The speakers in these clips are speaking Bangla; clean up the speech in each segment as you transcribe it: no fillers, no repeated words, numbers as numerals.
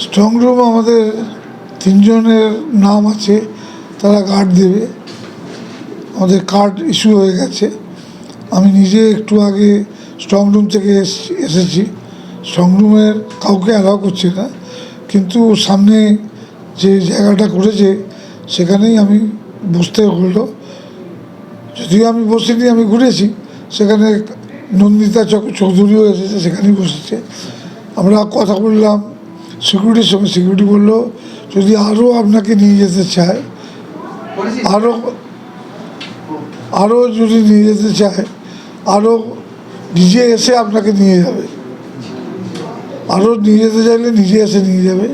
স্ট্রং রুম আমাদের তিনজনের নাম আছে, তারা গার্ড দেবে। আমাদের কার্ড ইস্যু হয়ে গেছে। আমি নিজে একটু আগে স্ট্রং রুম থেকে এসেছি। স্ট্রং রুমের কাউকে অ্যালাউ করছে না, কিন্তু সামনে যে জায়গাটা করেছে সেখানেই আমি বসতে হলো। যদিও আমি বসিনি, আমি ঘুরেছি। সেখানে নন্দিতা চৌধুরীও এসেছে, সেখানেই বসেছে। আমরা কথা বললাম সিকিউরিটির সঙ্গে। সিকিউরিটি বললো যদি আরও আপনাকে নিয়ে যেতে চায়, আরও যদি নিয়ে যেতে চায়, আরও নিজে এসে আপনাকে নিয়ে যাবে। আরও নিয়ে যেতে চাইলে নিজে এসে নিয়ে যাবে।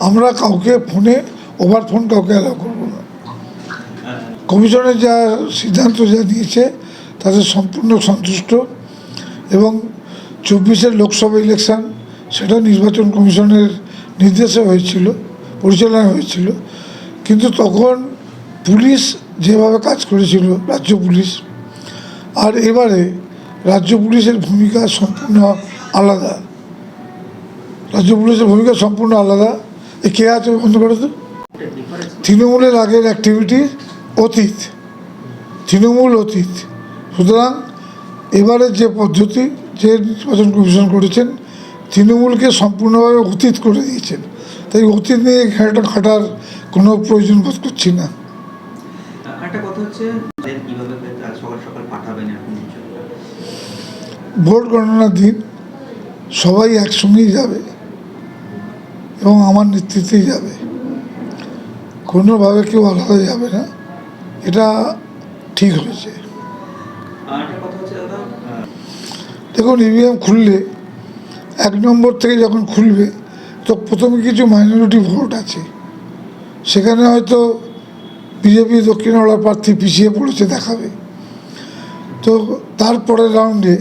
আমরা কাউকে ফোনে ওভার ফোন কাউকে অ্যালাউ করবো না। কমিশনের যা সিদ্ধান্ত যা নিয়েছে তাতে সম্পূর্ণ সন্তুষ্ট। এবং 24-এর লোকসভা ইলেকশান, সেটা নির্বাচন কমিশনের নির্দেশে হয়েছিল, পরিচালনা হয়েছিল। কিন্তু তখন পুলিশ যেভাবে কাজ করেছিল, রাজ্য পুলিশ, আর এবারে রাজ্য পুলিশের ভূমিকা সম্পূর্ণ আলাদা। রাজ্য পুলিশের ভূমিকা সম্পূর্ণ আলাদা। এ কে আছে বন্ধ করে তো? তৃণমূলের আগের অ্যাক্টিভিটি অতীত, তৃণমূল অতীত। সুতরাং এবারের যে পদ্ধতি, যে নির্বাচন কমিশন করেছেন, তৃণমূলকে সম্পূর্ণভাবে অতীত করে দিয়েছেন। তাই অতীত নিয়ে খেলাটা খাটার কোনো প্রয়োজন বোধ করছি না। ভোট গণনার দিন সবাই একসঙ্গেই যাবে এবং আমার নেতৃত্বেই যাবে, কোনোভাবে কেউ আলাদা যাবে না। এটা ঠিক হয়েছে। দেখুন, ইভিএম খুললে 1 নম্বর থেকে যখন খুলবে, তো প্রথমে কিছু মাইনরিটি ভোট আছে, সেখানে হয়তো বিজেপি দক্ষিণপাড়ার প্রার্থী পিছিয়ে পড়েছে দেখাবে। তো তারপরের রাউন্ডে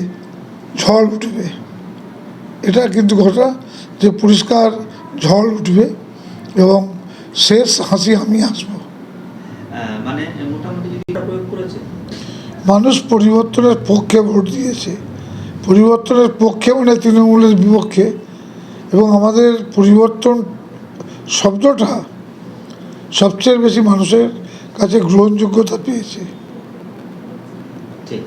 ঝড় উঠবে। এটা কিন্তু কথা যে পরিষ্কার ঝড় উঠবে এবং শেষ হাসি আমি আসবো। মানুষ পরিবর্তনের পক্ষে ভোট দিয়েছে। পরিবর্তনের পক্ষে মানে তৃণমূলের বিপক্ষে। এবং আমাদের পরিবর্তন শব্দটা সবচেয়ে বেশি মানুষের কাছে গ্রহণযোগ্যতা পেয়েছে। ঠিক।